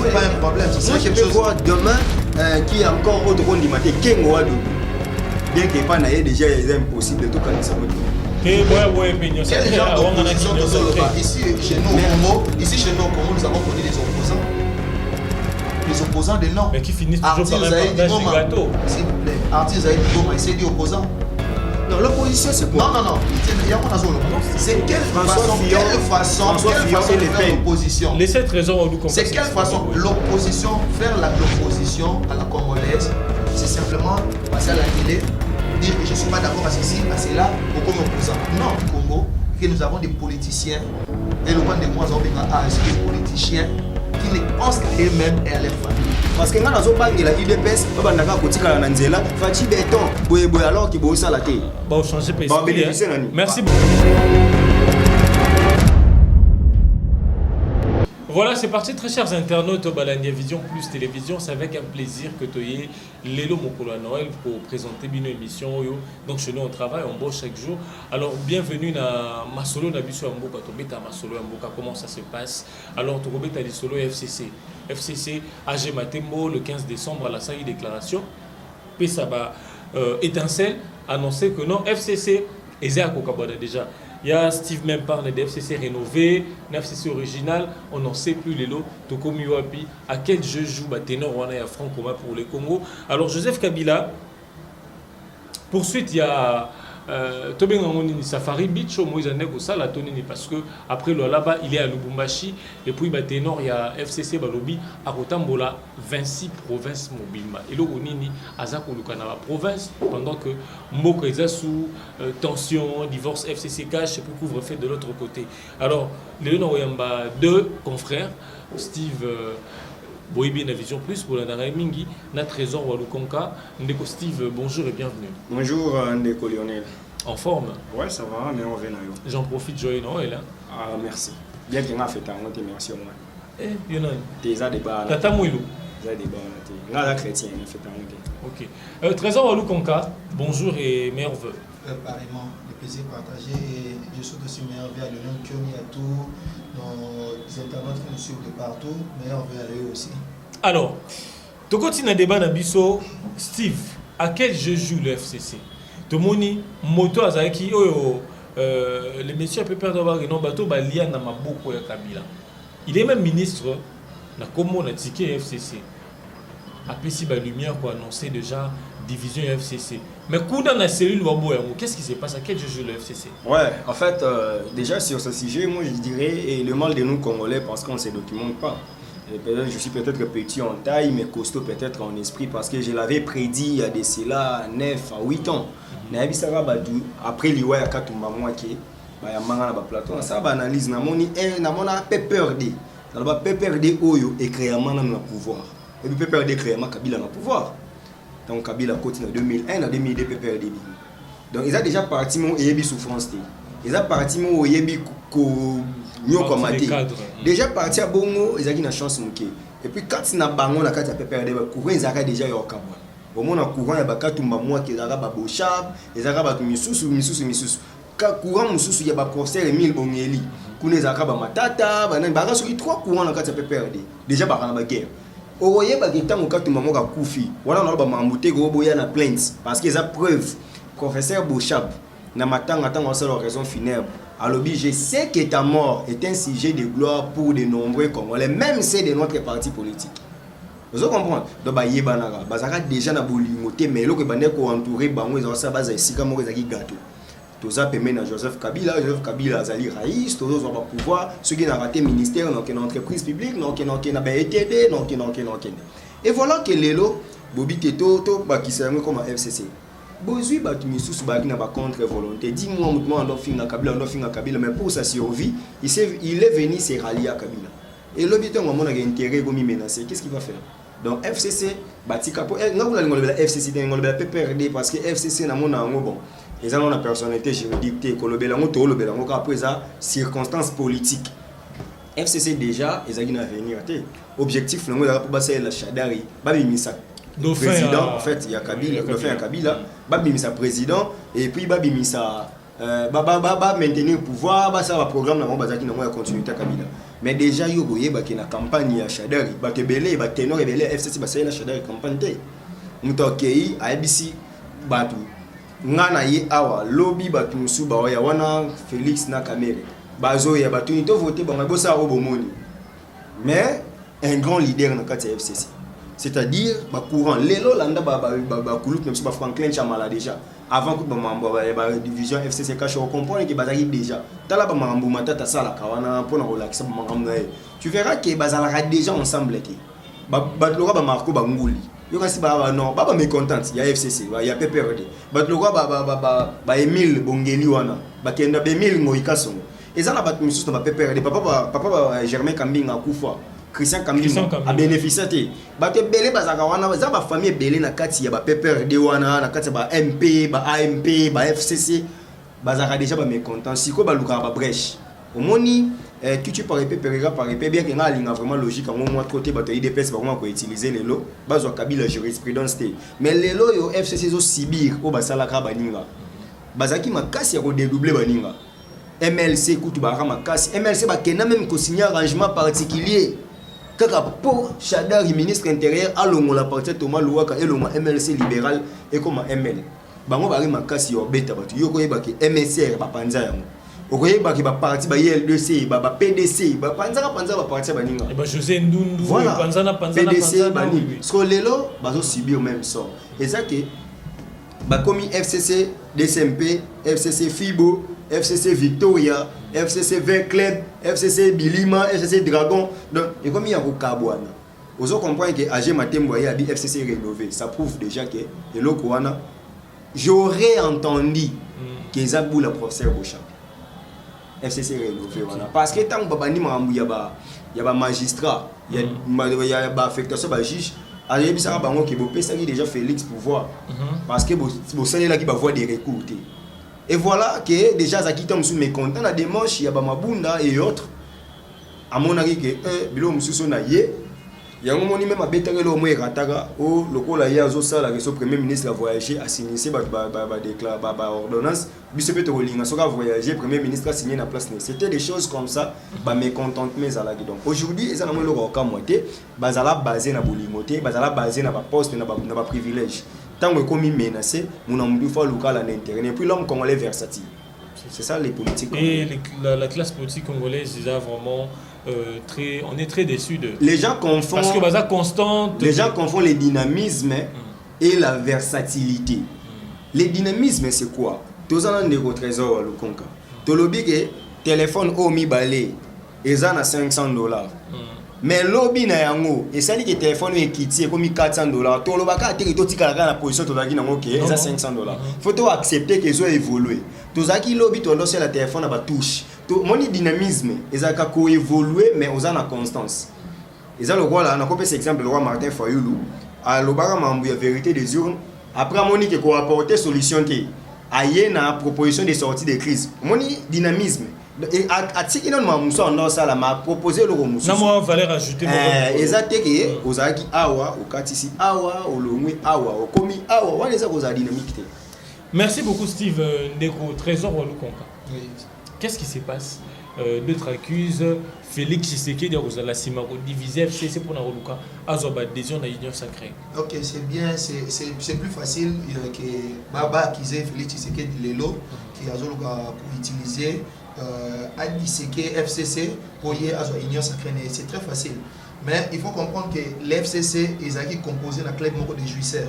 c'est pas un problème. Moi, je peux voir demain qui a encore autre monde qui m'a dit Kengo Wadou. Bien qu'il n'y ait pas déjà, il est impossible de tout calmer ça. Quel genre d'opposition ici chez nous au Congo, nous avons connu des opposants. Les opposants des noms. Mais qui finissent toujours par un partage du gâteau. S'il vous plaît. Artis Zaïd Goma, il s'est dit opposant. Non, l'opposition c'est quoi? Non. C'est quelle façon de faire l'opposition? Les 7 raisons où nous c'est quelle façon l'opposition, faire l'opposition à la Congolaise, c'est simplement passer à la télé, dire que je ne suis pas d'accord à ceci, à cela, au comme opposant. Non, au Congo, que nous avons des politiciens, et le point de moi, nous avons des politiciens qui ne pensent qu'à eux-mêmes et à leur famille. Parce que quand on a la UDPS, on a Fati Béton, alors qu'il bosse à la télé. Bon, changer merci beaucoup. Voilà, c'est parti, très chers internautes au Balania Vision Plus Télévision. C'est avec un plaisir que tu aies Lelo Mokolo à Noël pour présenter une émission. Donc, chez nous, on travaille, on bosse chaque jour. Alors, bienvenue à Masolo Nabiso Amboka. Tobeta Masolo Amboka, comment ça se passe? Alors, tu Tobeta di Solo FCC. FCC, AG Matembo, le 15 décembre, à la salle déclaration. Puis ça va étincelle, annoncer que non, FCC, et Zéa Kokabada déjà. Il y a Steve même parle de FCC rénové, FCC original, on n'en sait plus les lots. Tokomi Wapi, à quel jeu joue Ténor Wana et Franco pour les Congo. Alors Joseph Kabila, poursuite il y a Tobé Ngamoni Safari Beach, Moïse Anego Sala Tonini, parce que après le là-bas il est à Lubumbashi, et puis Ténor il y a FCC Balobi, à Rotambola, 26 provinces mobiles. Et là Nini, Azako Lukanava province, pendant que Moko sous tension, divorce FCC cash, et puis couvre-feu de l'autre côté. Alors, les deux confrères, Steve. Boibi na Vision Plus pour la Mingi, na Trésor Walukonka. Ndeko Steve, bonjour et bienvenue. Bonjour Ndeko Lionel. En forme? Ouais, ça va, mais on vient là. J'en profite, joyeux Noël. Hein? Ah, merci. Bien que tu as fait un autre merci au moins. Eh, Yonan. T'es à débat. Tata Mouilou. T'es à débat. Là, chrétien, il fait un autre. Ok. Trésor Walukonka, bonjour et meilleurs vœux. Pareillement, le plaisir partagé. Et je souhaite aussi meilleurs vœux à l'Union Kyomi, à tous nos internautes qui nous suivent de partout. Meilleurs vœux à eux aussi. Alors, tu continues à débat dans Bisso. Steve, à quel jeu joue le FCC? Tomoni, moto Azaki, les messieurs peuvent perdre un bateau, Balia n'a pas beaucoup de Kabila. Il est même ministre, na comment on a ticket FCC. Après, si la lumière pour annoncer déjà division FCC. Mais quand dans la cellule, qu'est-ce qui se passe? À quel jeu joue le FCC? Ouais, en fait, déjà sur ce sujet, moi je dirais le mal de nous Congolais parce qu'on ne se documente pas. Je suis peut-être petit en taille, mais costaud peut-être en esprit parce que je l'avais prédit il y a de cela 9 à 8 ans. Après l'Iwa, il y a 4 mois qui il y a un plateau. Ça va analyse, il y a peur de. Ça va peur de Oyo et créer un pouvoir. Et puis peur de créer un Kabila dans le pouvoir. Donc Kabila continue en 2001, en 2002, peur de. Donc ils ont déjà parti mon Yebi souffrance. Ils ont parti mon Yebi déjà parti à Bongo, ils ont une chance. Et puis quand ils ont bango la carte à peur de courant, ils ont déjà eu un cabane. Au moment où courant, il y a bakatu moi qui a babochab, ils ont bakatu misusu. Courant mususu il y a professeur Emile Ongeli. Kune zakaba matata, banan baka sur 3 courants la carte à peur de. Déjà par la guerre. Oye bageta mukatu maman ka kufi. Voilà on a ba mambuté go boya na plainte parce qu'ils ont preuve. Professeur Bochab na matanga tant on sait leur raison funèbre. Alors je sais que ta mort est un sujet de gloire pour de nombreux Congolais, même c'est de notre parti politique. Vous comprenez? Donc Yebanaga, Bazaka déjà na bolimoté mais loko bande ko entouré bango ils ont ça base ici comme ezaki gâteau. Tout ça permet à Joseph Kabila Azali Raïs, tous autres va pouvoir ceux qui n'ont raté ministère donc une entreprise publique donc na BTD donc. Et voilà que lelo Bobby Teto to ba qui c'est comme FCC. Bozui Batumisusu Bagina ba contre volonté. Dis-moi on doit finir Kabila mais pour sa survie, il est venu se rallier à Kabila. Et l'objet on a intérêt comme menacé. Qu'est-ce qu'il va faire? Donc FCC batika pour non la FCC la PPRD parce que FCC na mona bon. Ils ont une personnalité juridique kolobela ngoto lobela ngoka après ça circonstances politiques. FCC déjà ils ont un avenir. Objectif non pour passer la Chadari, babimisa président en fait il y a Kabila, Kabila, babimisa président et puis babimisa maintenir le pouvoir, ça va programme dans la continuité Kabila. Mais déjà, il y a une campagne à Chadari, il y a ténor et FCC, il y a la Chadari campagne. Nous avons à ABC, ngana ye awa lobby batu musu ba ya wana Félix na Kamere bazo ya batu ni to voter ba bosa ro bomoni mais un grand leader na kati FCC c'est-à-dire ba courant lelo landa ba kulup même ba Franklin Chamala déjà avant que ba mambo ba division FCC ka cho comprendre que bazaki déjà tala ba mambo matata sala kawana pona relaxer ba mambo tu verras que bazala déjà ensemble que ba lora ba marco ba nguli yo kasi ba non ba mécontent il y a FCC il y a PPRD ba lora ba Emile Bongeli wana ba kenda ba Emile Moikaso ezala ba mususu ba PPRD papa Germain Kambinga kufa Christian Kambinga a bénéficié ba te belé bazaka wana za ba famille belé na kati ya ba PPRD wana na kati ba MP ba AMP ba FCC bazaka déjà ba mécontent siko ba luka ba brèche omoni tu par épée Pereira par épée bien que nga linga vraiment logique en moi côté bato IDPS ba comment ko utiliser lelo bazo kabila jurisprudence té mais lelo yo FCC zo sibir o basala ka baninga bazaki makasi ya ko dédoubler baninga MLC kutu ba makasi MLC ba kena même ko signer arrangement particulier kaka pour Chadari ministre intérieur alongo la partie Thomas Louaka et longo MLC libéral et comme ML bango ba makasi yo beta bato yo ko yeba ke MSR ba panza yango okoye ba ki ba parti ba IL2C ba PDC ba panza ba parti ba ninga et ba José Ndundu voilà. panza PDC ba ni so lelo bazo subir même sort et ça que ba komi FCC DSMP FCC Fibo FCC Victoria FCC V Club FCC Bilima FCC Dragon donc et comme il y a kokabwana ozo comprendre que AG Matembo ya bi FCC rénové ça prouve déjà que eloko wana j'aurais entendu que Zabou la professeur Bouchard FCC rénové voilà parce que tant babani mambu ya ba magistrat ya ba affectation ba juge alors bisa bango ke bo pesa déjà Félix pouvoir parce que bo sale là qui va voir des recours et voilà que déjà ça qui tombe sous mes comptes na démarche ya ba mabunda et autres à mon avis que bilo mususu na ye yango moni même abetaka lo mo erataka o lokola ya zo sala que so premier ministre a voyagé a signé ba déclarer ba ordonnance biso peut rolinga so ka voyager premier ministre a signé na place c'était des choses comme ça ba mécontentement za la donc aujourd'hui ezana mo loko ka moté bazala basé na bolimoté bazala basé na ba poste na ba privilège tant que comme menacé mon amdu fa local en interne et puis l'homme congolais versatile c'est ça les politiques et la classe politique congolaise déjà vraiment on est très déçus de les gens confondent parce que baza constante les gens confondent le dynamisme et la versatilité le dynamisme c'est quoi tozana ndeko trésor le konka tolobi ke téléphone o mi balé ezana $500 mais lobby na yango esali ke téléphone ekiti comme $400 tolobaka te to tikala na position tozaki nango ke eza $500 faut to accepter que zo évoluer tozaki lobby to ndose la téléphone na ba touche to moni dynamisme ezaka ko évoluer mais ozana constance eza le roi là na kopesa exemple le roi Martin Fayulu a lobaka mambu ya vérité des urnes après moni ke ko apporter solution te aye na proposition de sortie de crise moni dynamisme et atiki non mamuso on ça la m'a proposé le muso na moi valeur ajoutée exactement ozaki awa okatisi awa olongwe awa okomi awa wana eza koza dynamique. Merci beaucoup Steve Ndeko Trésor Walukonka. Qu'est-ce qui se passe? D'autres accusent Félix Tshisekedi de la Simako divisé FCC pour Naoluka azoba adhésion à l'union sacrée. OK, c'est bien, c'est plus facile que Baba accuser Félix Tshisekedi Lelo qui a pour utiliser Adiseke FCC pour y avoir l'union sacrée. C'est très facile. Mais il faut comprendre que l'FCC est composé d'un club de jouisseurs.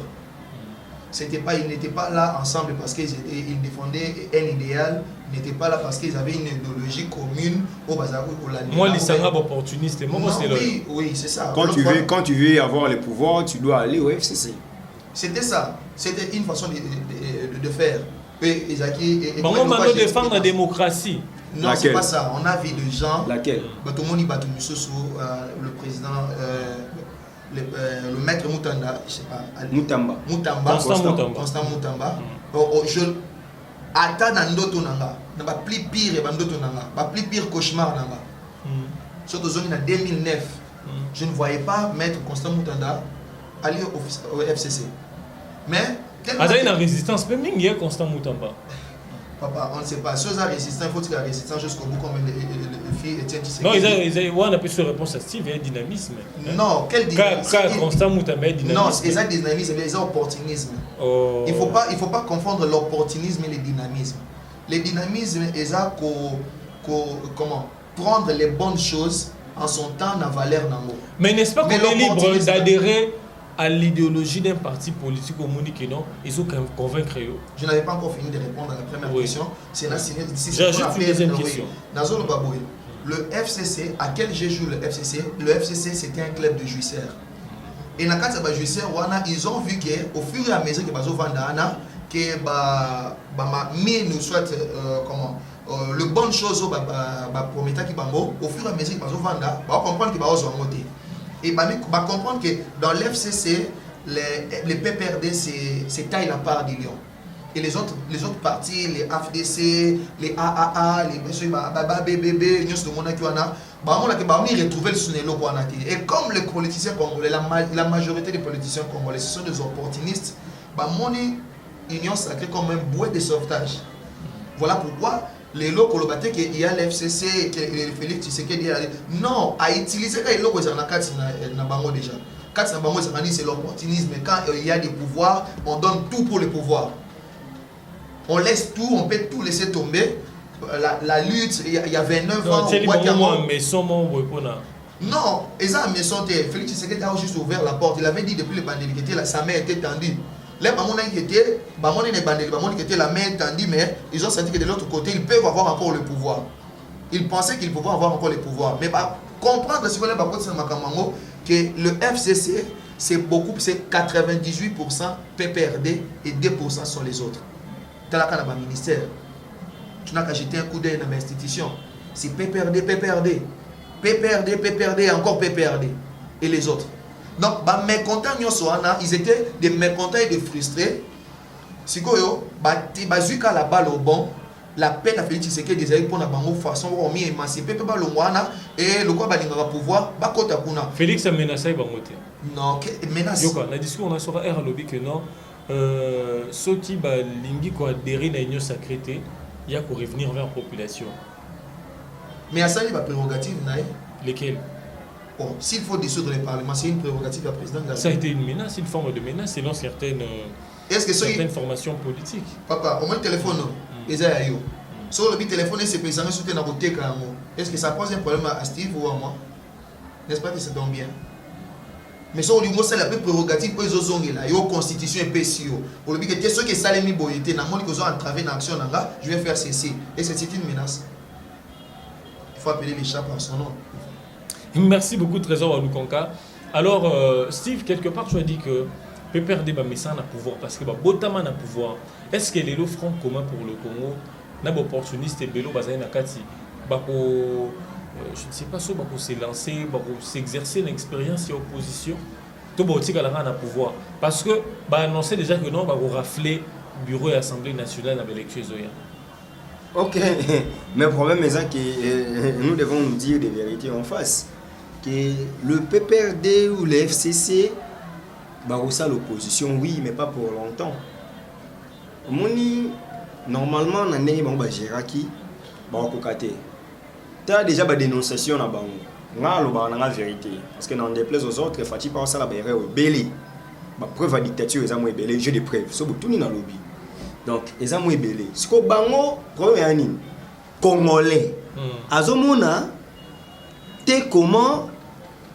Ils n'étaient pas là ensemble parce qu'ils défendaient un idéal, ils n'étaient pas là parce qu'ils avaient une idéologie commune au Bazarou. Moi, les Sarabes opportunistes, oui, c'est ça. Quand tu veux avoir le pouvoir, tu dois aller au FCC. C'était ça. C'était une façon de faire. Comment on défendre la démocratie? Non, c'est pas ça. On a vu des gens. Laquelle? Le président. Le maître Moutanda, je sais pas. Mutamba. Constant Moutamba. Je attends dans d'autres nanga. N'a plus pire d'autres nanga. Pas plus pire cauchemar nanga. Surtout en 2009, je ne voyais pas maître Constant Moutanda aller au FCC. Mais il y a une résistance même il y a Constant Moutamba. Papa, on ne sait pas. Si on est résistant, il faut qu'il y ait résistant jusqu'au bout, comme le fille Etienne Non, on a plus de réponse à Steve, il y a dynamisme. Non, quel dynamisme? Constant Moutamé, dynamisme. Non, c'est ça dynamisme, c'est opportunisme. Oh. Il faut pas confondre l'opportunisme et le dynamisme. Le dynamisme, c'est ça comment prendre les bonnes choses en son temps, dans valeur nango. Mais n'est-ce pas qu'on est libre d'adhérer à l'idéologie d'un parti politique au monde qui non, ils sont convaincre. Je n'avais pas encore fini de répondre à la première question. C'est j'ai juste une deuxième question. Nazolo Baboy, le FCC, à quel jeu joue le FCC? Le FCC, c'était un club de jouisseurs. Et dans le cas de jouisseurs, ils ont vu qu'au fur et à mesure que Bazo Vandana, que nous souhaite le bonne chose au prometteur qui bango, au fur et à mesure que Bazo Vanda, on va comprendre que Bazo va monter. Et on va comprendre que dans l'FCC, les PPRD, c'est taille la part des lions. Et les autres partis, les AFDC, les AAA, les BBB, nous sommes le monde qui ont retrouvé le sunelo. Et comme les politiciens congolais, la majorité des politiciens congolais, ce sont des opportunistes, union sacrée comme un bouée de sauvetage. Voilà pourquoi les locaux colobatés qu'il y a l'FCC, Félix Tshisekedi, non, à utiliser les locaux déjà. Quand c'est l'opportunisme, quand il y a des pouvoirs, on donne tout pour les pouvoirs. On laisse tout, on peut tout laisser tomber. La lutte, il y a 29 ans. Non, Félix Tshisekedi a juste ouvert la porte. Il avait dit depuis le bandit que sa main était tendue. Les bandits qui étaient la main tendue, mais ils ont senti que de l'autre côté, ils peuvent avoir encore le pouvoir. Ils pensaient qu'ils pouvaient avoir encore le pouvoir. Mais comprendre ce que le FCC, c'est 98% PPRD et 2% sont les autres. Dans le ministère, tu n'as qu'à jeter un coup d'œil dans l'institution. C'est PPRD, encore PPRD et les autres. Donc, mécontents, ils étaient des mécontents et des frustrés. Si vous avez la balle au bon, la peine à Félix Tshisekedi des pour la façon de émanciper et le quoi pouvoir. Félix a menacé. Non, menace. La discussion on a sur R lobby que non. Ceux qui lingi ko adhérer à l'union sacrée, il y a pour revenir vers la population. Mais à ça il va prérogative lesquels? Bon, s'il faut dissoudre le Parlement, c'est une prérogative du président de la République. Ça a été une menace, une forme de menace selon certaines formations politiques. Papa, au moins le téléphone, ils ont eu. Sur le téléphone, c'est président soutenu dans côté. Est-ce que ça pose un problème à Steve ou à moi? N'est-ce pas que ça tombe bien? Mais sur le niveau, c'est la prérogative pour les autres. Il y a une constitution et PCO. Pour le but que ceux qui sont les boyautés, ils ont entravé dans l'action, je vais faire ceci. Et c'est une menace. Il faut appeler les chats par son nom. Merci beaucoup, Trésor Walukonka. Alors, Steve, quelque part, tu as dit que PPRD va mettre ça en pouvoir parce que Botama a pouvoir. Est-ce que les lots francs communs pour le Congo, n'a pas opportuniste et Bélo Bazaï Nakati, je ne sais pas si on s'est lancé, s'exercer l'expérience et l'opposition, tout le monde a pouvoir. Parce que annoncer déjà que non, on va rafler le bureau et l'Assemblée nationale dans l'élection. Ok, mais le problème est que nous devons nous dire des vérités en face. Que le PPRD ou le FCC, ça l'opposition, oui, mais pas pour longtemps. Normalement, on a un Géraki, tu as déjà des dénonciations là bas. On a la vérité. Parce que dans des places aux autres, il faut pas ça la berre au belé. Preuve à dictature, ils ont belé, j'ai des preuves. C'est tout dans le lobby. Donc, ils ont belé. Ce que bango, problème Congolais. Azomona, comment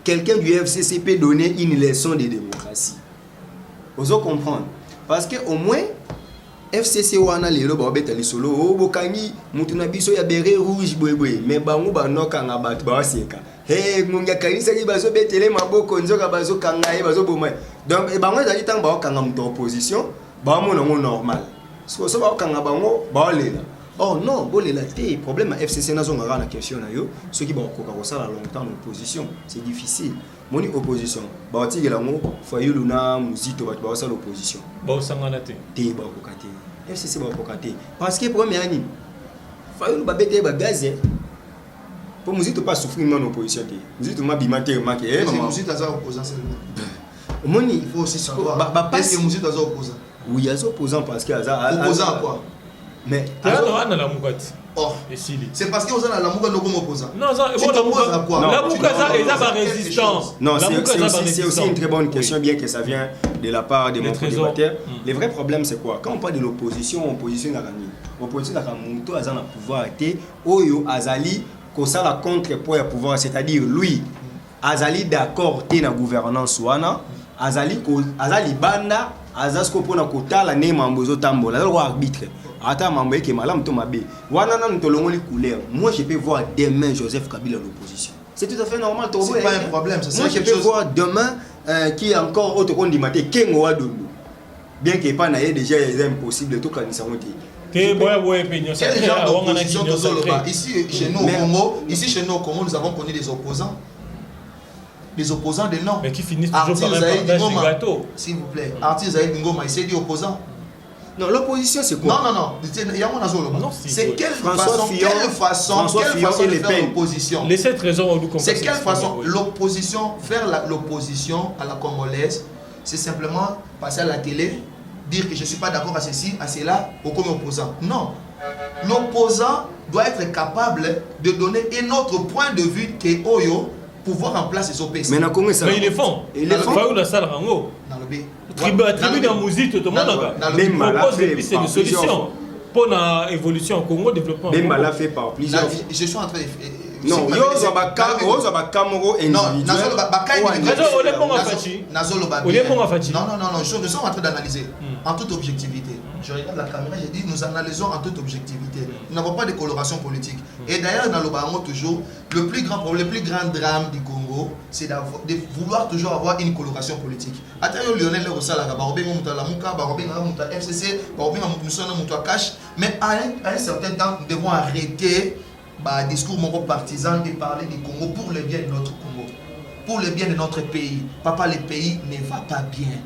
quelqu'un du FCC peut donner une leçon de démocratie? Vous allez comprendre. Parce qu'au moins, FCC wana lelo ba beta lisolo o bokangi mutu na biso ya beret rouge boyeboy mais bango banoka nga batu ba seka ngunga kanisa ki bazo betele maboko nzoka bazo kanga ye bazo boma donc e bango ezali tang ba kanga mutu opposition ba mona ngo normal so ba kanga bango ba lela oh non bolela te problème à FCC nazo ngara na question na yo ceux qui ba koka ko sala longtemps en opposition c'est difficile moni opposition ba tigela ngo fayulu na muzito ba sala opposition ba sangana te ba kokate FCC va kokate parce que premier année fayulu ba bete ba gaz pour muzito pas souffrir mon opposition te muzito ma bimate marqué muzito aza opposant seulement moni il faut aussi savoir est-ce que muzito aza opposant oui aza opposant parce que aza opposant à quoi Mais Oh, c'est parce que vous avez la mouka no comme opposant. Non, ça tu t'opposes à quoi? La mouka ça est pas résistant. Non, c'est aussi une très bonne question, bien que ça vient de la part de mon colocataire. Le vrai problème c'est quoi? Quand on parle de l'opposition, opposition n'a rien. Opposition n'a rien. Mouto azana pouvoir été Oyo Azali ko ça la contrepoids à pouvoir, c'est-à-dire lui Azali d'accord té na gouvernance wana, Azali banda azasko pona kotala ne mambozo tambola, le arbitre. Attends, mambo qui malam to mabe. Wana nan to longoli couleur. Moi je peux voir demain Joseph Kabila à l'opposition. C'est tout à fait normal. C'est pas un problème. Moi je peux voir demain qui est encore autre qu'on dit maté Kengo Wadondo. Bien qu'il pas naie déjà il est impossible tout quand ils sont montés. Quel genre d'opposition ici chez nous au Congo, nous avons connu des opposants. Des opposants de nom. Mais qui finissent toujours par un partage du gâteau. S'il vous plaît. Artis Zaïd Ngoma, il s'est dit opposant. Non, l'opposition c'est quoi? Non. C'est quelle façon de faire l'opposition? Les 7 raisons où c'est quelle façon l'opposition, faire l'opposition à la congolaise, c'est simplement passer à la télé, dire que je ne suis pas d'accord à ceci, à cela, ou comme opposant. Non. L'opposant doit être capable de donner un autre point de vue que Oyo pour voir en place les OPC. Mais ils le font. Ils le font. La salle Rango. Dans le B. Tribu de la musique, tout le monde propose des pistes de solutions pour l'évolution au Congo, développement. Bemba l'a fait par plusieurs. Je suis en train de... Non, Yozo Bakamoro et non, nous sommes en train d'analyser en toute objectivité. Je regarde la caméra, je dis nous analysons en toute objectivité. Nous n'avons pas de coloration politique. Et d'ailleurs, dans le Barango, toujours, le plus grand problème, le plus grand drame du Congo, c'est de vouloir toujours avoir une coloration politique. Attends, Lionel Rossala, FCC, mais à un certain temps, nous devons arrêter le discours partisan et parler du Congo pour le bien de notre Congo, pour le bien de notre pays. Papa, le pays ne va pas bien.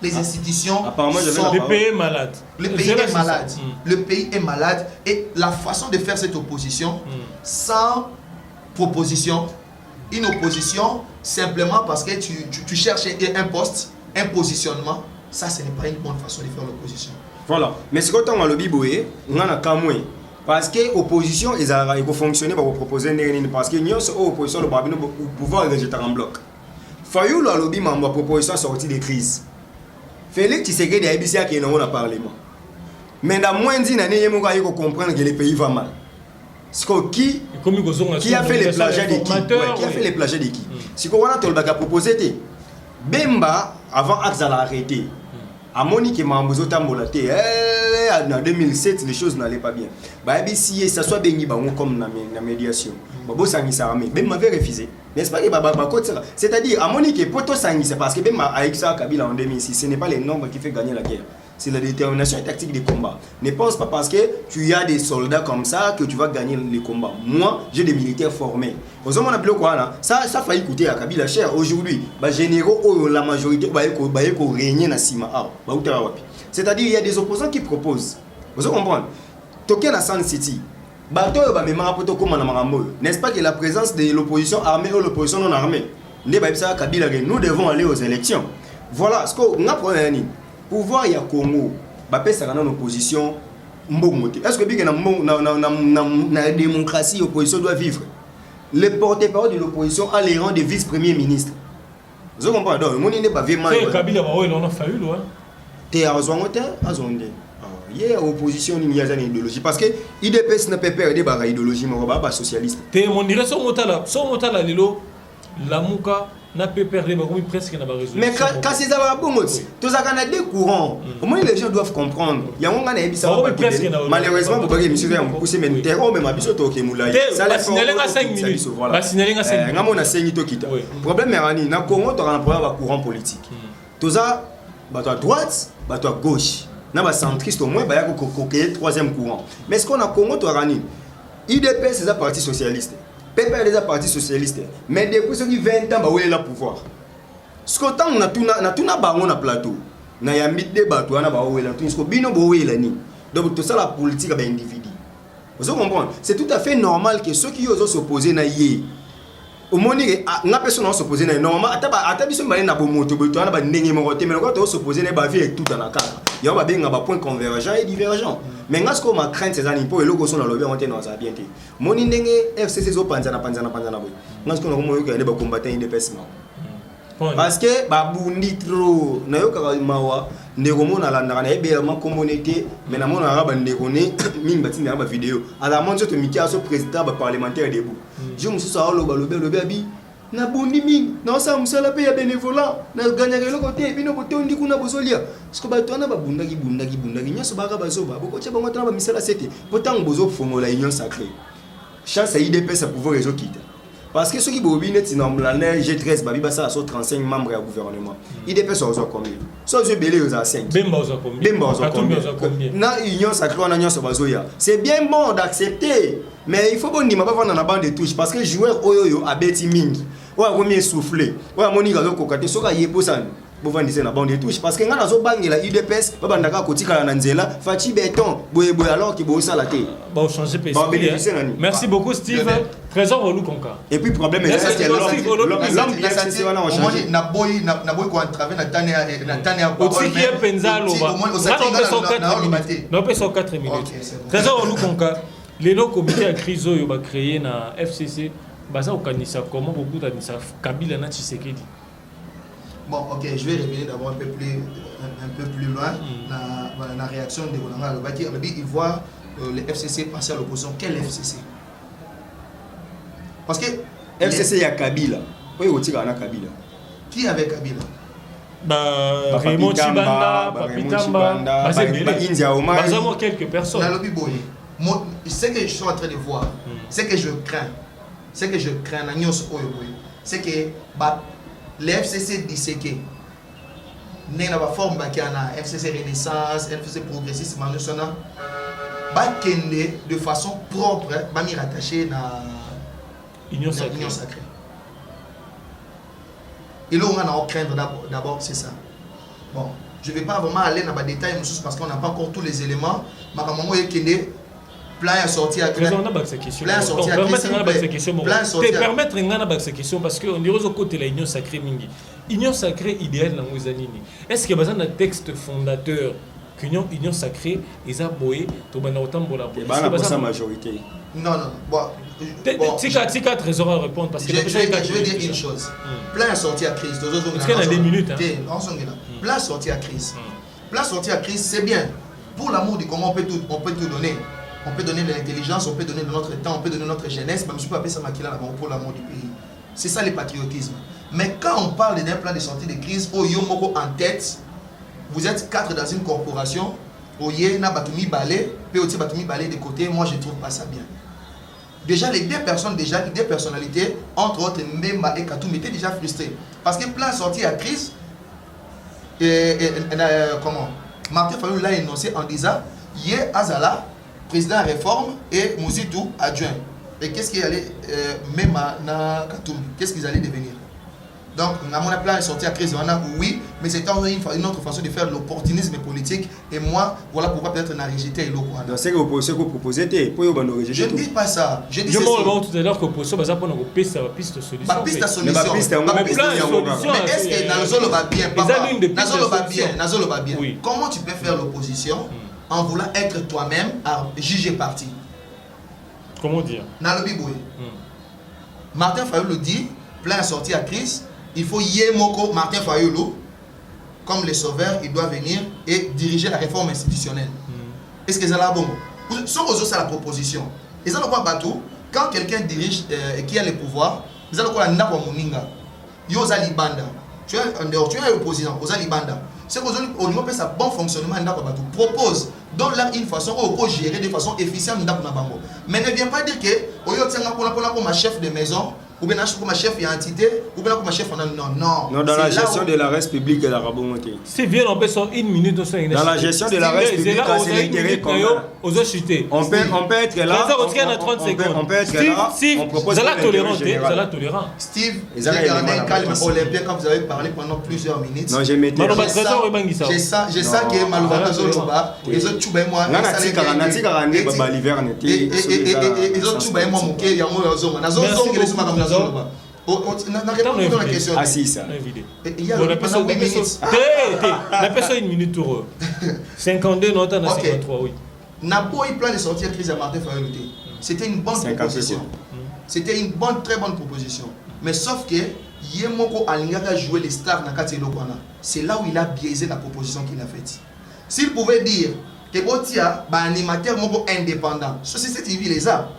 Les institutions sont... Le pays est malade. Le pays est malade. Le pays est malade. Et la façon de faire cette opposition, sans proposition, une opposition simplement parce que tu cherches un poste, un positionnement, ça ce n'est pas une bonne façon de faire l'opposition. Voilà. Mais ce qu'on a le biboé, on a kamoué. Parce que l'opposition, ils ont fonctionné pour proposer une parce que nous sommes opposition, le pouvoir rejeter en bloc. Fayou le lobby m'a proposition sortie des crises. Félix Tshisekedi a ABC qui est dans le Parlement. Mais dans moins d'une année, il faut comprendre que le pays va mal. Qui a fait les plagiats de qui? Qui a fait les plagiats de qui? Si on a proposé, Bemba, avant Axel a arrêté. À Monique et Mambozo Tambolaté, en 2007, les choses n'allaient pas bien. Si ça soit béni comme la médiation, Bemba avait refusé. N'est-ce pas? C'est-à-dire, à Monique et Poto Sangi, c'est parce que Bemba a Aïxa Kabila en 2006, ce n'est pas les nombres qui fait gagner la guerre. C'est la détermination et tactique des combats. Ne pense pas parce que tu as des soldats comme ça que tu vas gagner les combats. Moi, j'ai des militaires formés. Ça a failli coûter à Kabila cher. Aujourd'hui, les généraux, la majorité, ils régner dans Sima. C'est-à-dire, il y a des opposants qui proposent. Vous comprenez? Token à San City. N'est-ce pas que la présence de l'opposition armée ou l'opposition non armée? Nous devons aller aux élections. Voilà ce qu'on a pour pouvoir ya Congo ba pesa kana opposition mbomote. Est-ce que bien na démocratie opposition doit vivre? Le porte-parole de l'opposition a les rangs de vice-premier ministre. Vous comprenez? Donc mon n'est pas vraiment Kabila ba on a fallu loin. T'es à Zongote azonde. Il y a opposition ni ya idéologie parce que IDPS n'a pas peur de ba idéologie mais ba socialiste. T'es mon dirait son motala lelo la muka n'a pas perdu presque n'a pas résolu. Mais quand c'est ça bon tous ça deux courants. Comment les gens doivent comprendre. Il y a un gars qui ça malheureusement pour que monsieur va pousser mais terreau même biso to ke mulai. Ça la signaler à 5 minutes. Ba signaler à 5 minutes. Ngamo na sengi to kita. Problème est rani na Congo to un problème courant politique. Tout ça bato à droite, bato à gauche. Na ba centriste au moins ba ya ko créer troisième courant. Mais ce qu'on a Congo to rani IDP c'est un parti socialiste. PPR des partis socialistes, mais depuis ceux qui 20 ans, où est le pouvoir? Ce que tant on a tout na plateau, na yambit de bateau, na où est la tout, ce que bino où est la ni. Donc tout ça la politique à individu. Vous comprenez? C'est tout à fait normal que ceux qui osent s'opposer na yé. au moni nga personne s'opposer normalement ata biso mbali na bomoto boto na ba ndenge moko te mais quand on s'opposer na ba vie et tout na kaka ya ba benga ba point convergent et divergent mais nga ce que ma crainte c'est ani po eloko so na lobi on te na za bien te moni ndenge FCC zo panzana boy nga ce que na ko moyo ka ne ba combattre UDPS parce que ba bundi trop na yo ka mawa ndeko mona landa na ebe ma communauté mais na mona ba ndeko ne mingi batinga ba vidéo ala monzo to miki aso président ba parlementaire debout je me suis ça lobe abi na bundi mingi na sa musala pe ya bénévolat na gagner le côté bino côté ndi kuna bozolia parce que ba tona ba bundaki nyaso ba ka bazoba boko tsheba ngota na ba misala sete potang bozo fongola union sacrée chance IDP ça pouvoir réseau quitter. Parce que ceux qui ont bien été dans l'année G13, Babiba ça a 35 membres du gouvernement. IDP sont combien? Soit je belé aux 5. Bemba aux combien? Na union sacrée on a union sobazoya. C'est bien bon d'accepter, mais il faut bon ni ma pas vendre dans la bande de touche parce que joueur oyoyo a beti mingi. Ouais, premier souffler. Ouais, moni ga ko kate soka yepo san. Bo vendre na bande de touche parce que nga nazo bangela IDPS baba ndaka kotika na nzela fachi béton boye alors ki bo sala te. Ba changer pays. Merci beaucoup Steve. Trésor Olou Konka. Et puis problème est c'est l'homme bien c'est wana on changer. Na boy ko entraver na tania ko. Aussi qui est Penzalo ba. On peut 4 minutes. Trésor Olou Konka. Les comité à crise yo ba créer na FCC baza okanisa comment beaucoup tanisa Kabila na Tshisekedi. Bon, ok, je vais revenir d'abord un peu plus loin dans la réaction de Rolanda Lobaki. Il voit le FCC passer à l'opposition. Quel FCC? Parce que FCC, il y a Kabila. Oui, il y a Kabila. Qui avait Kabila? Raymond Chibanda, Papitamba, India Omar. Quelques personnes. Ce que je suis en train de voir, ce que je crains, c'est que les FCC disséqués, n'est pas forme qui a FCC Renaissance, FCC Progressiste, de façon propre, m'y rattaché à l'Union Sacrée. Et là, on a craindre d'abord, c'est ça. Bon, je ne vais pas vraiment aller dans les détails parce qu'on n'a pas encore tous les éléments. Mais à un moment, il y a plein à sortir à cette question. Permettre une question parce qu'on dirait aux côtés de l'Union Sacrée Mingi. Union Sacrée idéale dans les années. Est-ce qu'il y a besoin d'un texte fondateur que l'Union Sacrée est aboyée pour la majorité? Non. Si tu as trésor à répondre parce que je vais dire une chose. Plein à sortir à crise. Parce qu'il y a des minutes. Plein à sortir à crise. Plein à sortir à crise, c'est bien. Pour l'amour du comment on peut tout donner. On peut donner de l'intelligence, on peut donner de notre temps, on peut donner notre jeunesse, même si on peut appeler ça maquilla pour l'amour du pays. C'est ça le patriotisme. Mais quand on parle d'un plan de sortie de crise, au Yomoko en tête, vous êtes 4 dans une corporation, au Yéna Batumi Balé, puis au Batumi Balé de côté, moi je ne trouve pas ça bien. Déjà, les deux personnalités, entre autres Mbemba et Katoum, étaient déjà frustrés. Parce que plan sorti à crise, Martin Fayou l'a énoncé en disant, Yé Azala, président réforme et Mouzitou adjoint. Et qu'est-ce qui allait même à Katoum? Qu'est-ce qu'ils allaient devenir? Donc, à mon plan est sorti à crise, oui, mais c'est une autre façon de faire l'opportunisme politique. Et moi, voilà pourquoi peut-être on a rejeté l'opposition. C'est ce que vous proposez, je ne dis pas ça. Je dis tout à l'heure que l'opposition va prendre une piste solution. Mais est-ce que Nazolo va bien? Nazolo va bien. Comment tu peux faire l'opposition en voulant être toi-même à juger parti? Comment dire? Martin Fayou le dit, plein à sortir à crise. Il faut Yemoko Martin Fayulu, comme les sauveurs, il doit venir et diriger la réforme institutionnelle. Est-ce que c'est là bon? Sans résoudre ça la proposition. Ils allons pas battre quand quelqu'un dirige et qui a le pouvoir, ils allons quoi la Moninga. Yosa Libanda. Tu es opposant, Yosa Libanda. C'est qu'aujourd'hui, au niveau de sa bon fonctionnement, propose donc là une façon où on peut gérer de façon efficiente. Mais ne viens pas dire que comme chef de maison, ou bien comme chef d'identité, ou bien comme chef non. Dans la gestion de la res publique et la rabomonté. C'est bien, on peut sur une minute. Dans la gestion de la res publique, c'est l'intérêt commun. On peut être là. On peut être là. On propose la tolérance. Steve, vous avez gardé un calme olympien quand vous avez parlé pendant plusieurs minutes. Non, j'ai mis. J'ai ça que malheureusement Zoloba, les autres Tchouba et moi, les autres Tchouba et moi, Na réponse à la question. Ah si ça. Il y a la personne 8 minutes. La personne 1 minute tour. 52 non, on a 53 oui. N'a pas eu plan de sortir crise à Martin Fayol. C'était une bonne proposition. C'était une très bonne proposition. Mais sauf que Yemoko Alingaka a joué les stars dans Kati Lokwana. C'est là où il a biaisé la proposition qu'il a faite. S'il pouvait dire que Botia, animateur indépendant, Société TV les a.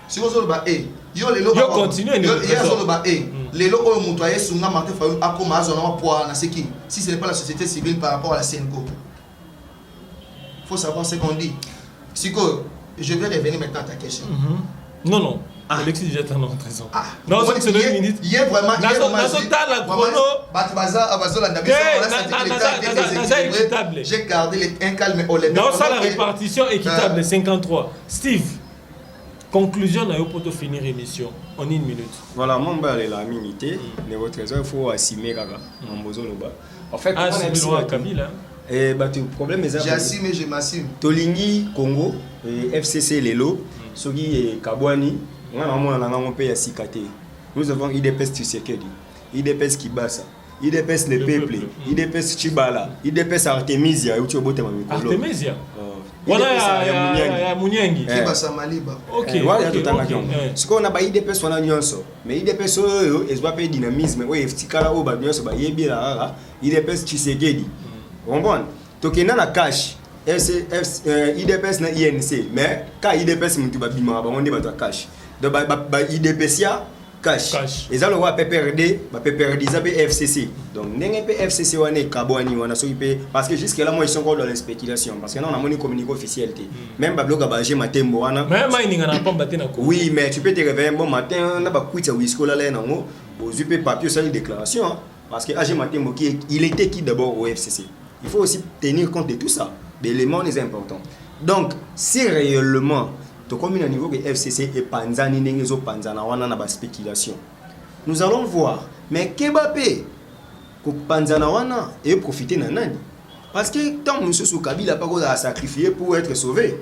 Si vous avez yo continue les locaux montoyés sur Martin Fayol a comme azona poids na seki si ce n'est pas la société civile par rapport à la CNCO. Il faut savoir ce qu'on dit. Siko, je vais revenir maintenant à ta question. Non. Alexis déjà t'en as raison. Non, c'est 2 minutes. Il y a vraiment la chrono. J'ai gardé un calme. Non, ça la répartition équitable 53. Steve. Conclusion na yo pour finir l'émission en 1 minute. Voilà, mon bas la minute, mais votre trésor il faut assumer kaka. En fait, c'est le roi Kabila. Et bah tu problème est j'assume et je m'assume. Tolingi Congo et FCC Lelo, Sogi et Kabwani, on a mon pays à Sikate. Nous avons IDPS Tshisekedi, IDPS Kibasa, IDPS le peuple, IDPS Chibala, IDPS Artemisia, Artemisia. Voilà ya Munyengi. Kibasa Maliba. OK. Voilà tout en action. Ce qu'on a ba IDPS wana nyonso. Mais IDPS oyo ezwa pe dynamisme oyo eftikala o ba nyonso ba yebira rara IDPS Tshisekedi. Comprendre? Tokena na cash. IDPS na INC. Mais quand IDPS mutu ba bima ba onde ba cash. Donc ba IDPS ya cash. Et ça le roi PPRD, PPRD ça FCC. Donc n'engé FCC wana Kabwani wana so IP parce que jusque là moi ils sont encore dans la spéculation parce que non on a mon communiqué officiel même ba blog ba matembo wana. Même mining na pas battre na ko. Oui, mais tu peux te réveiller bon matin na ba kwitsa wisko la là nango. Aux UP papier ça une déclaration parce que AG Matembo il était qui d'abord au FCC. Il faut aussi tenir compte de tout ça. L'élément est important. Donc si réellement comme au niveau de FCC et Panzani Nengezo Panzana wana na ba spéculation. Nous allons voir mais Kebape ko Panzana wana et profiter na nani parce que tant monsieur Kabila pas quoi à sacrifier pour être sauvé.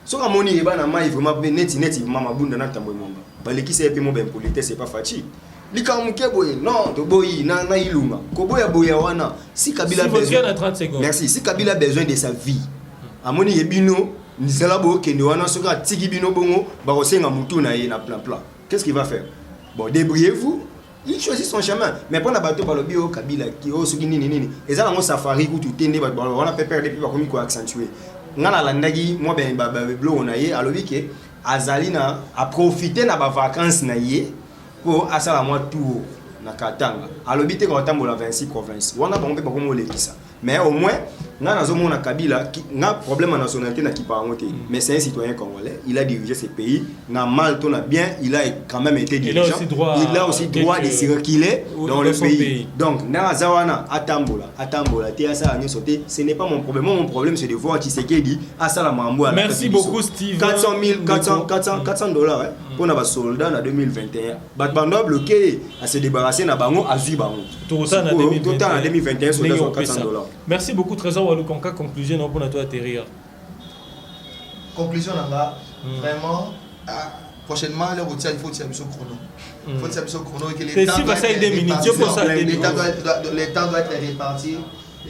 So ka moni eba na mai vraiment net mama bunda na tambo momba. Ba lekisa epe mo ben politesse c'est pas fachi. Lika muke boye non to boyi na ilunga. Ko boya wana si Kabila besoin de 30 secondes. Merci, si Kabila a besoin de sa vie. Amoni ebino Nizalabo Kendoana Soka Tigibino Bongo, Barosenga Moutouna et na plan. Qu'est-ce qu'il va faire? Bon, débrouillez-vous, il choisit son chemin. Mais pour la bateau par le bio, Kabila, qui est au Sugini, et ça, on safari, où tout est né, on a peur depuis qu'on a accentué. On a la Nagi, moi, ben, Bablo, on a eu, alors que Azalina a profité de la vacances pour à ça, moi, tout, na Katanga. Alors, bité quand on a 26 provinces. On a bombé pour qu'on les ça. Mais au moins, on a Kabila qui a un problème de nationalité qui pas mais c'est un citoyen congolais, il a dirigé ce pays, na mal on a bien, il a quand même été dirigeant, il a aussi droit de circuler dans le pays. Donc na zawana atambola, ce n'est pas mon problème c'est de voir Tshisekedi à ça la mambo. Merci beaucoup Steve. 400 dollars pour nos soldats en 2021. Batbando bloqué à se débarrasser na bango à Zubango. Total en 2021 sur 400 dollars. Merci beaucoup Trésor Walukonka. Conclusion pour notre atterrir. Conclusion là-bas, vraiment, prochainement, il faut tirer sur chrono. Il faut tirer sur chrono et que les temps doivent être répartis.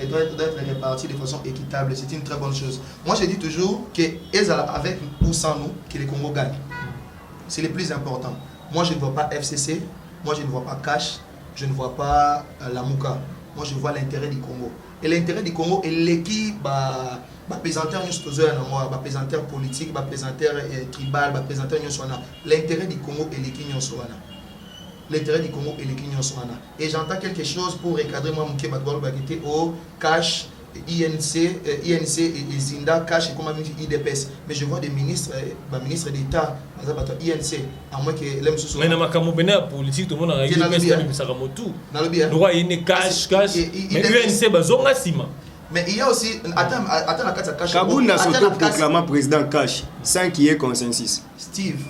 Et doit être réparti de façon équitable. C'est une très bonne chose. Moi, je dis toujours que avec ou sans nous, que le Congo gagne. C'est le plus important. Moi, je ne vois pas FCC, moi, je ne vois pas Cash, je ne vois pas la Mouka. Moi, je vois l'intérêt du Congo. Et l'intérêt du Congo est l'équipe, pesanteur pesanteur politique, pesanteur tribal, pesanteur l'intérêt du Congo est l'équipe l'intérêt du Congo est l'équipe. Et j'entends quelque chose pour recadrer moi mon qui au Cash, INC et Zinda Cash et comme IDPS. Mais je vois des ministres, ministres d'État, INC, à moins que l'aime sous. Mais dans ma politique, tout le monde a réagi à Saramotu. Le roi est Cash, mais UNC bazonga sima. Mais il y a aussi attends la carte à Cash. Kabunda s'auto-proclamant président Cash sans qu'il y ait consensus. Steve.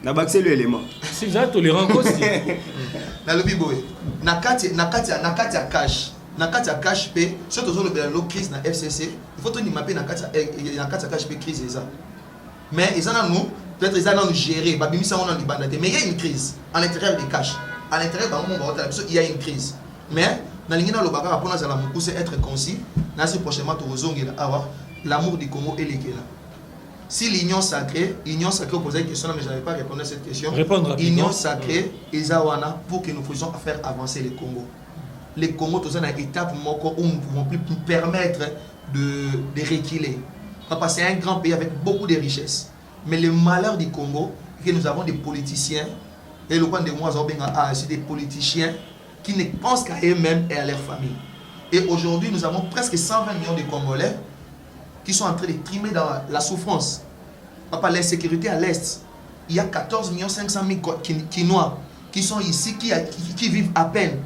Na baxé l'élément. Si vous êtes tolérant aussi. Na lobi boy. Na kati ya Cash. Na kati ya Cash P, surtout sur le crise na FCC, il faut tenir mapper na kati ya Cash P crise ça. Mais ils en ont nous peut-être ils ont géré, mais il y a une crise à l'intérieur des caches. À l'intérieur il y a une crise. Mais dans l'ingénieur le bagarre pour nous c'est être concis. Nasi prochainement l'amour du Congo et les Kenya. Si l'union sacrée posait une question mais je n'avais pas répondu à cette question. L'union sacrée Ezawana pour que nous puissions faire avancer le Congo. Les Congo tous une étape où nous ne pouvons plus permettre de reculer. Parce que c'est un grand pays avec beaucoup de richesses. Mais le malheur du Congo, c'est que nous avons des politiciens, et le point de moi, c'est des politiciens qui ne pensent qu'à eux-mêmes et à leur famille. Et aujourd'hui, nous avons presque 120 millions de Congolais qui sont en train de trimer dans la souffrance. Papa, l'insécurité à l'Est, il y a 14 500 000 Kinois qui sont ici, qui vivent à peine.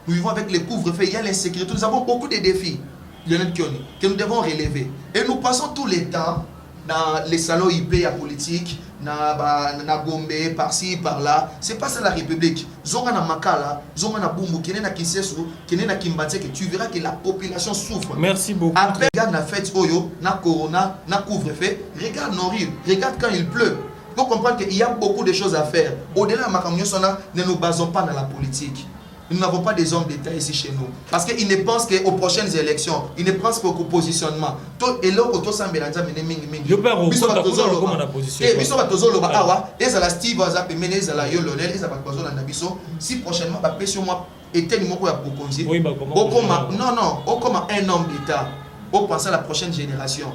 Nous vivons avec les couvre-feux, il y a l'insécurité. Nous avons beaucoup de défis que nous devons relever. Et nous passons tout le temps dans les salons IP à politique, dans Gombe, par-ci, par-là. C'est pas ça la République. Zonga na Makala, Zonga na Bumbu, qui n'est na Kisesu, qui n'est na Kimbati, que tu verras que la population souffre. Merci beaucoup. Après, regarde la fête Oyo, na Corona, na couvre-feu, regarde nos rues, regarde quand il pleut. Il faut comprendre qu'il y a beaucoup de choses à faire. Au-delà de Makamyo Sona, ne nous basons pas dans la politique. Nous n'avons pas des hommes d'État ici chez nous. Parce qu'ils ne pensent qu'aux prochaines élections. Ils ne pensent qu'au positionnement. Et là, on a Belanza mené mingi mingi. Je perds au fond de la position. Et biso batozo loba awa, les ala Steve Wazape mené les ala Yolonel, les ala bazo la nabiso. Si prochainement ba pression moi était numéro ya Bokonzi. Oui, bah comment? Non, comme un homme d'État. On pense à la prochaine génération.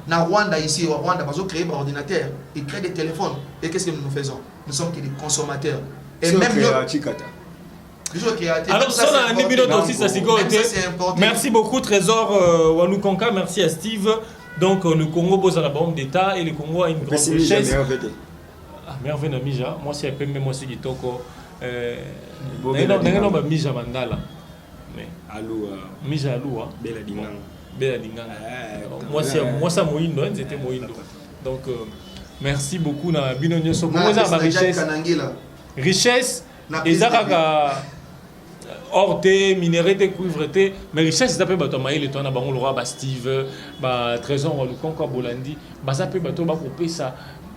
Na Rwanda ici, au Rwanda, bazo créer un ordinateur, ils créent des téléphones. Et qu'est-ce que nous faisons? Nous sommes que des consommateurs. Et même alors, ça, on a un minute aussi, ça c'est merci beaucoup, Trésor Wanukonka, merci à Steve. Donc, le Congo pose à la bombe d'État et le Congo a une grande richesse. Ah, merveille, Mija. Moi, c'est un peu, mais moi, c'est Kitoko. Non, Mija Mandala. Mija Alou, Bela Dinganga. Bela Dinganga. Moi, ça, Moïndo, c'était Moïndo. Donc, merci beaucoup, na Binonyo Soko. Moi, ça, ma richesse. Richesse, et ça, or te minéraux te cuivre te mais richesse ça peut bato maïle toi na bango le roi Steve ba trésor wa lukonka bolandi ba ça peut bato ba couper ça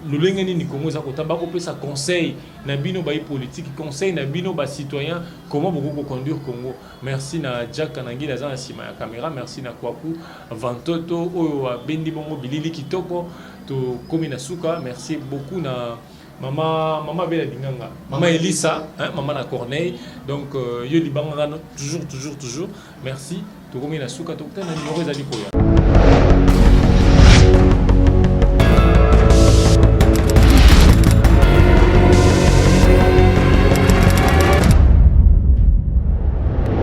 le lengeni ni Congo ça kota ba couper ça conseil na bino ba politique conseil na bino ba citoyen comment beaucoup conduire Congo. Merci na Jack Kanangi la za sima ya caméra, merci na Kwaku Vantoto oyo bendi bongo bilili kitoko to komina suka, merci beaucoup na Maman Bela Dinganga, Maman Elisa, hein, Maman na Corneille. Donc, yo libanga toujours. Merci. Tu remets la souka, tu as un numéro.